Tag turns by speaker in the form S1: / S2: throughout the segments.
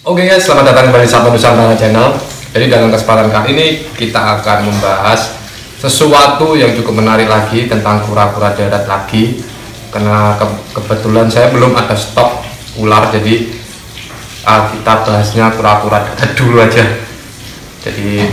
S1: Oke guys, selamat datang kembali di Sapa Nusantara Channel. Jadi dalam kesempatan kali ini kita akan membahas sesuatu yang cukup menarik lagi tentang kura-kura darat lagi. Karena kebetulan saya belum ada stok ular, jadi kita bahasnya kura-kura darat dulu aja. Jadi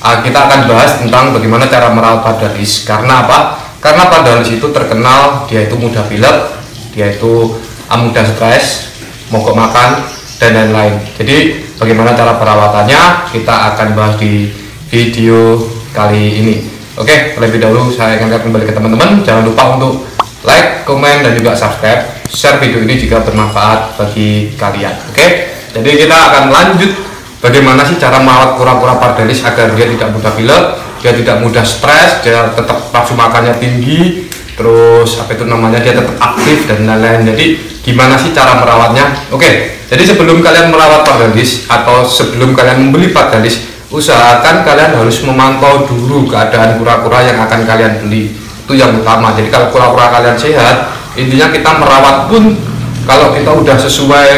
S1: kita akan bahas tentang bagaimana cara merawat pardalis. Karena apa? Karena pardalis itu terkenal dia itu mudah pilek, dia itu mudah stres, mogok makan, dan lain-lain. Jadi bagaimana cara perawatannya kita akan bahas di video kali ini. Oke, terlebih dahulu saya akan kembali ke teman-teman. Jangan lupa untuk like, komen, dan juga subscribe. Share video ini jika bermanfaat bagi kalian. Oke, jadi kita akan lanjut bagaimana sih cara merawat kura-kura pardalis agar dia tidak mudah pilek, dia tidak mudah stres, dia tetap nafsu makannya tinggi, terus apa itu namanya, dia tetap aktif dan lain-lain. Jadi gimana sih cara merawatnya? Oke, jadi sebelum kalian merawat pardalis atau sebelum kalian membeli pardalis, usahakan kalian harus memantau dulu keadaan kura-kura yang akan kalian beli. Itu yang utama. Jadi kalau kura-kura kalian sehat, intinya kita merawat pun kalau kita udah sesuai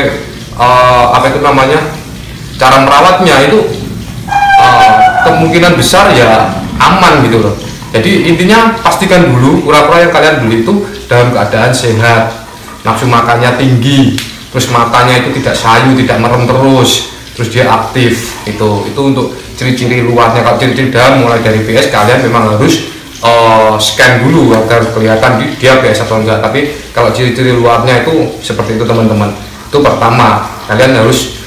S1: apa itu namanya, cara merawatnya itu kemungkinan besar ya aman gitu loh. Jadi intinya pastikan dulu kura-kura yang kalian beli itu dalam keadaan sehat, nafsu makannya tinggi, terus matanya itu tidak sayu, tidak merem terus dia aktif. Itu untuk ciri-ciri luarnya. Kalau ciri-ciri dalam mulai dari BS, kalian memang harus scan dulu agar kelihatan dia BS atau enggak. Tapi kalau ciri-ciri luarnya itu seperti itu teman-teman. Itu pertama, kalian harus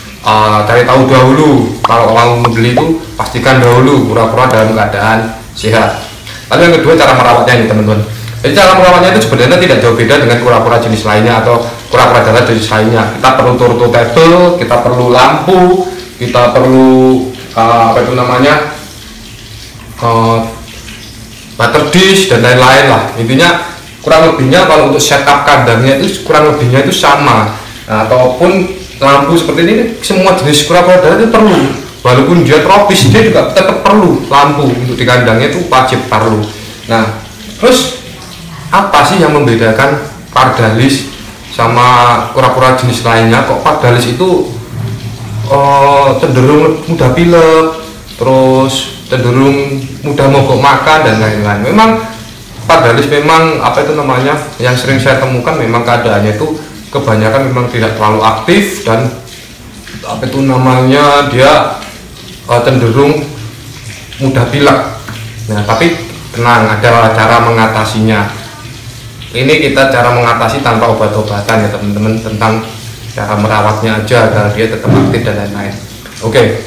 S1: cari tahu dahulu. Kalau mau membeli itu pastikan dahulu kura-kura dalam keadaan sehat. Lalu yang kedua, cara merawatnya ini teman-teman. Jadi cara merawatnya itu sebenarnya tidak jauh beda dengan kura-kura jenis lainnya atau kura-kura darat jenis lainnya. Kita perlu turtle table, kita perlu lampu, kita perlu apa itu namanya, butter dish dan lain-lain lah. Intinya kurang lebihnya kalau untuk setup kandangnya itu kurang lebihnya itu sama. Ataupun lampu seperti ini, semua jenis kura-kura darat itu perlu. Walaupun dia tropis, dia juga tetap perlu lampu untuk di kandangnya, itu wajib perlu. Nah, terus apa sih yang membedakan pardalis sama kura-kura jenis lainnya? Kok pardalis itu cenderung mudah pilek, terus cenderung mudah mogok makan dan lain-lain? Memang pardalis memang apa itu namanya, yang sering saya temukan memang keadaannya itu kebanyakan memang tidak terlalu aktif dan apa itu namanya, dia cenderung mudah pilek. Nah, tapi tenang, ada cara mengatasinya. Ini kita cara mengatasi tanpa obat-obatan ya teman-teman, tentang cara merawatnya aja agar dia tetap aktif dan lain-lain. Oke,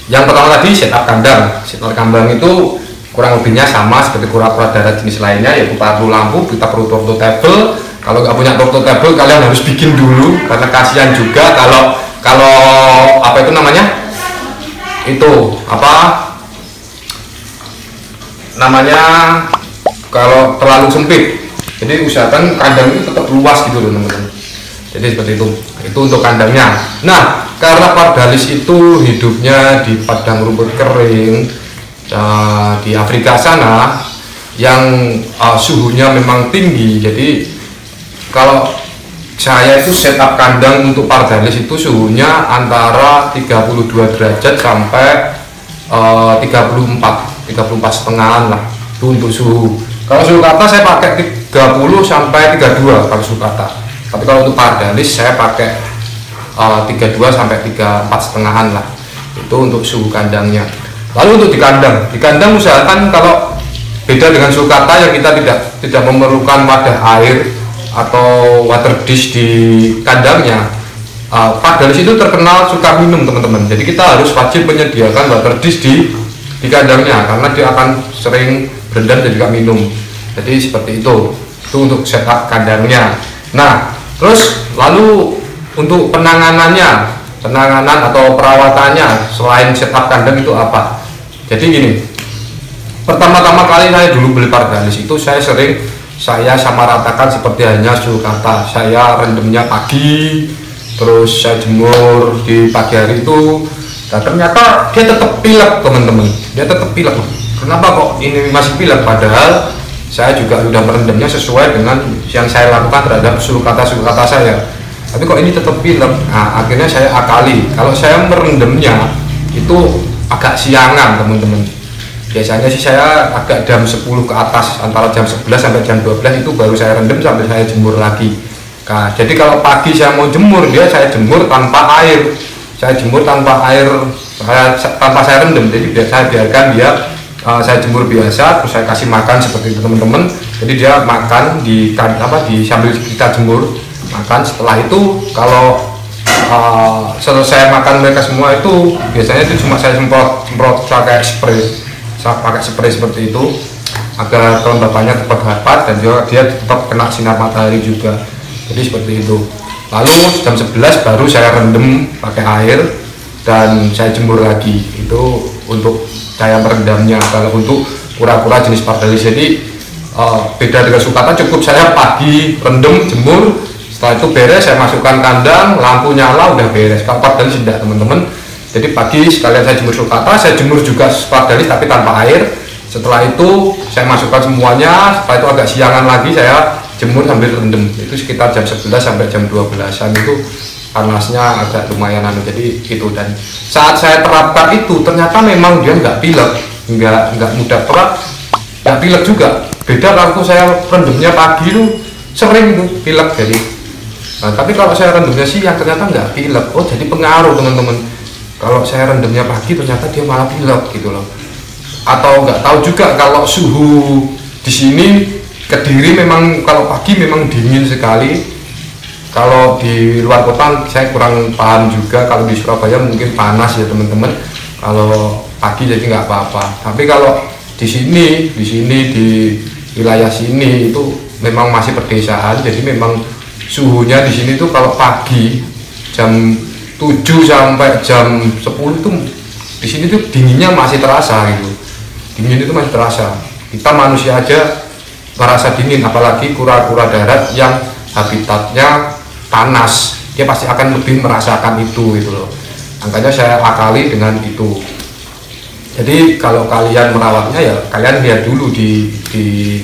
S1: yang pertama tadi setup kandang. Setup kandang itu kurang lebihnya sama seperti kura-kura darat jenis lainnya, yaitu perlu lampu, kita perlu turtle table. Kalau nggak punya turtle table, kalian harus bikin dulu karena kasihan juga kalau apa itu namanya, itu apa namanya, kalau terlalu sempit. Jadi usahakan kandang itu tetap luas gitu loh teman-teman. Jadi seperti itu untuk kandangnya. Nah, karena pardalis itu hidupnya di padang rumput kering di Afrika sana yang suhunya memang tinggi. Jadi kalau saya itu setup kandang untuk pardalis itu suhunya antara 32 derajat sampai 34 setengahan lah, itu untuk suhu. Kalau sulcata saya pakai 30 sampai 32 kalau sulcata. Tapi kalau untuk pardalis saya pakai 32 sampai 34 setengahan lah, itu untuk suhu kandangnya. Lalu untuk di kandang usahakan kalau beda dengan sulcata yang kita tidak memerlukan wadah air atau water dish di kandangnya. Pardalis itu terkenal suka minum teman-teman. Jadi kita harus wajib menyediakan water dish di kandangnya karena dia akan sering berendam dan juga minum. Jadi seperti itu untuk setup kandangnya. Nah, terus lalu untuk penanganan atau perawatannya selain setup kandang itu apa? Jadi gini, pertama-tama kali saya dulu beli Pardalis itu saya samaratakan seperti hanya sulcata. Saya rendamnya pagi, terus saya jemur di pagi hari itu. Nah, ternyata dia tetap pilek teman-teman, dia tetap pilek. Kenapa kok ini masih pilek? Padahal saya juga sudah merendamnya sesuai dengan yang saya lakukan terhadap sulcata saya, tapi kok ini tetap pilek. Nah, akhirnya saya akali, kalau saya merendamnya itu agak siangan teman-teman. Biasanya sih saya agak jam 10 ke atas, antara jam 11 sampai jam 12 itu baru saya rendam sampai saya jemur lagi. Nah, jadi kalau pagi saya mau jemur, saya jemur tanpa air, tanpa saya rendam. Jadi saya biarkan dia, saya jemur biasa, terus saya kasih makan seperti itu teman-teman. Jadi dia makan sambil kita jemur makan. Setelah itu kalau selesai makan mereka semua itu biasanya itu cuma saya semprot pakai spray seperti itu agar kelembapannya tetap dapat dan juga dia tetap kena sinar matahari juga. Jadi seperti itu. Lalu jam 11 baru saya rendam pakai air dan saya jemur lagi. Itu untuk saya merendamnya. Kalau untuk kura-kura jenis Pardalis, jadi beda dengan sulcata, cukup saya pagi rendam jemur, setelah itu beres saya masukkan kandang, lampu nyala, udah beres. Kalau Pardalis tidak teman-teman, jadi pagi sekalian saya jemur sulcata, saya jemur juga Pardalis tapi tanpa air. Setelah itu saya masukkan semuanya, setelah itu agak siangan lagi saya jemur sambil rendam. Itu sekitar jam 11 sampai jam 12-an itu panasnya agak lumayan jadi itu. Dan saat saya terapkan itu ternyata memang dia nggak pilek, nggak mudah berat, nggak pilek juga. Beda waktu saya rendamnya pagi itu sering tuh pilek. Jadi tapi kalau saya rendamnya siang ternyata nggak pilek. Oh, jadi pengaruh teman-teman. Kalau saya rendamnya pagi ternyata dia malah pilek gitu loh. Atau nggak tahu juga kalau suhu di sini Kediri memang kalau pagi memang dingin sekali. Kalau di luar kota saya kurang paham juga. Kalau di Surabaya mungkin panas ya teman-teman. Kalau pagi jadi nggak apa-apa. Tapi kalau di sini di wilayah sini itu memang masih pedesaan. Jadi memang suhunya di sini tuh kalau pagi jam 7 sampai jam 10 itu di sini tuh dinginnya masih terasa gitu. Dingin itu masih terasa. Kita manusia aja merasa dingin, apalagi kura-kura darat yang habitatnya panas, dia pasti akan lebih merasakan itu gitu loh. Makanya saya akali dengan itu. Jadi kalau kalian merawatnya ya kalian lihat dulu di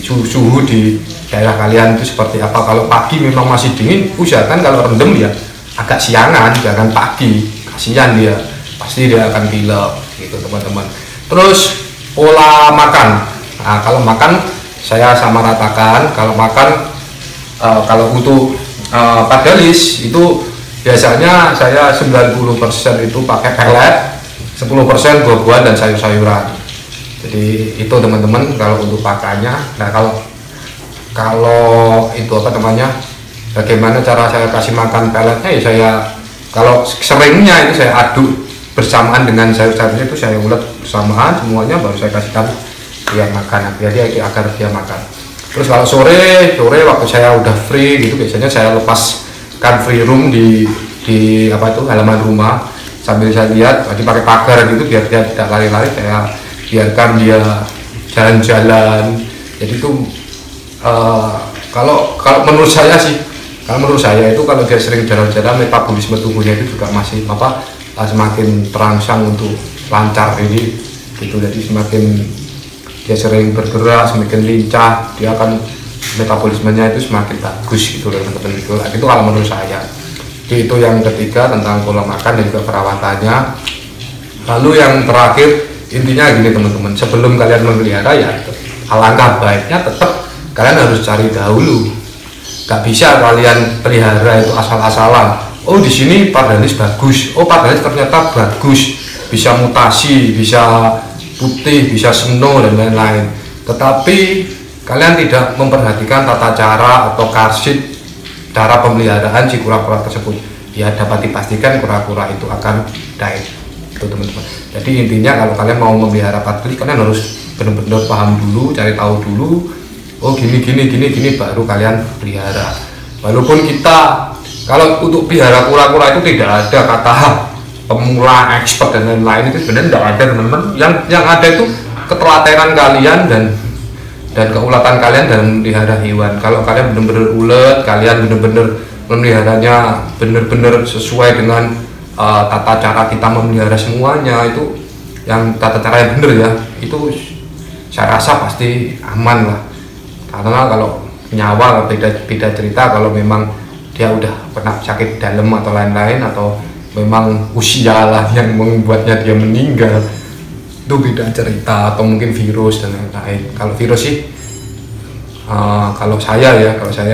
S1: suhu di daerah kalian itu seperti apa. Kalau pagi memang masih dingin, usahakan kalau rendem ya agak siangan, jangan pagi, kasihan dia, pasti dia akan pilek gitu teman-teman. Terus pola makan. Nah, kalau makan saya samaratakan. Kalau makan kalau untuk Pardalis itu biasanya saya 90% itu pakai pelet, 10% buah-buahan dan sayur-sayuran. Jadi itu teman-teman kalau untuk pakannya. Nah, kalau itu bagaimana cara saya kasih makan peletnya ya saya kalau seringnya itu saya aduk bersamaan dengan sayur-sayurnya, itu saya ulet bersamaan semuanya baru saya kasihkan dia makan, agar dia makan. Terus kalau sore waktu saya udah free gitu biasanya saya lepaskan free room di halaman rumah sambil saya lihat pakai pagar gitu biar dia tidak lari-lari, saya biarkan dia jalan-jalan. Jadi itu kalau menurut saya itu kalau dia sering jalan-jalan metabolisme tubuhnya itu juga masih semakin terangsang untuk lancar ini gitu. Jadi semakin dia sering bergerak, semakin lincah, dia akan metabolismenya itu semakin bagus gitu loh teman-teman. Itu kalau menurut saya. Jadi itu yang ketiga tentang pola makan dan juga perawatannya. Lalu yang terakhir intinya gini teman-teman, sebelum kalian memelihara ya alangkah baiknya tetap kalian harus cari dahulu. Gak bisa kalian pelihara itu asal-asalan. Oh di sini Pardalis bagus, oh Pardalis ternyata bagus, bisa mutasi, bisa putih, bisa seno dan lain-lain. Tetapi kalian tidak memperhatikan tata cara atau karsit cara pemeliharaan si kura-kura tersebut, ya dapat dipastikan kura-kura itu akan diet. Itu teman-teman. Jadi intinya kalau kalian mau memelihara Pardalis kalian harus benar-benar paham dulu, cari tahu dulu. oh gini baru kalian pelihara. Walaupun kita kalau untuk pelihara kura-kura itu tidak ada kata pemula, expert dan lain-lain, itu sebenarnya tidak ada teman-teman. Yang ada itu ketelatenan kalian dan keulatan kalian dalam melihara hewan. Kalau kalian benar-benar ulet, kalian benar-benar memeliharanya benar-benar sesuai dengan tata cara kita memelihara semuanya, itu yang tata cara yang benar ya, itu saya rasa pasti aman lah. Karena kalau nyawa beda cerita, kalau memang dia udah pernah sakit dalam atau lain-lain, atau memang usia lah yang membuatnya dia meninggal, itu beda cerita, atau mungkin virus dan lain-lain. Kalau virus sih kalau saya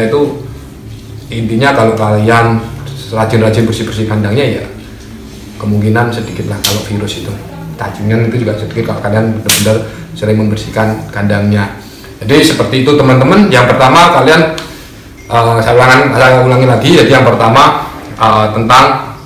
S1: itu intinya kalau kalian rajin-rajin bersih-bersih kandangnya ya kemungkinan sedikit lah kalau virus itu. Cacingan itu juga sedikit kalau kalian benar-benar sering membersihkan kandangnya. Jadi seperti itu teman-teman. Yang pertama kalian saya ulangi lagi. Jadi yang pertama tentang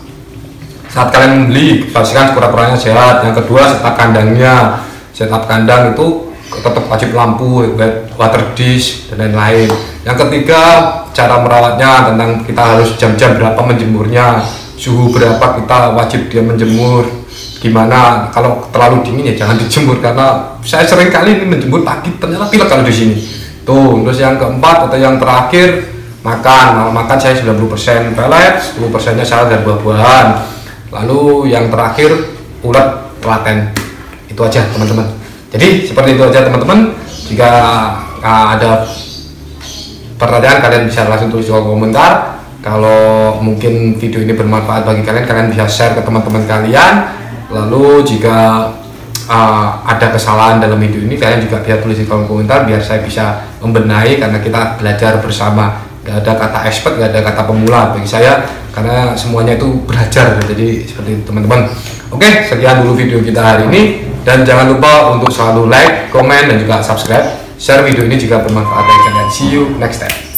S1: saat kalian membeli, pastikan kura-kuranya sehat. Yang kedua, setup kandangnya. Setup kandang itu tetap wajib lampu, water dish dan lain-lain. Yang ketiga, cara merawatnya, tentang kita harus jam-jam berapa menjemurnya, suhu berapa kita wajib dia menjemur. Gimana kalau terlalu dingin ya jangan dijemur, karena saya sering kali ini menjemur pagi ternyata pilek kalau di sini tuh. Terus yang keempat atau yang terakhir, makan saya 90% pelet, 10% nya salad dan buah-buahan. Lalu yang terakhir ulat telaten. Itu aja teman-teman. Jadi seperti itu aja teman-teman. Jika ada pertanyaan kalian bisa langsung tulis di kolom komentar. Kalau mungkin video ini bermanfaat bagi kalian, kalian bisa share ke teman-teman kalian. Lalu jika ada kesalahan dalam video ini, kalian juga bisa tulis di kolom komentar biar saya bisa membenahi, karena kita belajar bersama. Gak ada kata expert, gak ada kata pemula bagi saya, karena semuanya itu belajar. Jadi seperti itu teman-teman. Oke, sekian dulu video kita hari ini, dan jangan lupa untuk selalu like, komen, dan juga subscribe, share video ini jika bermanfaat bagi kalian. See you next time.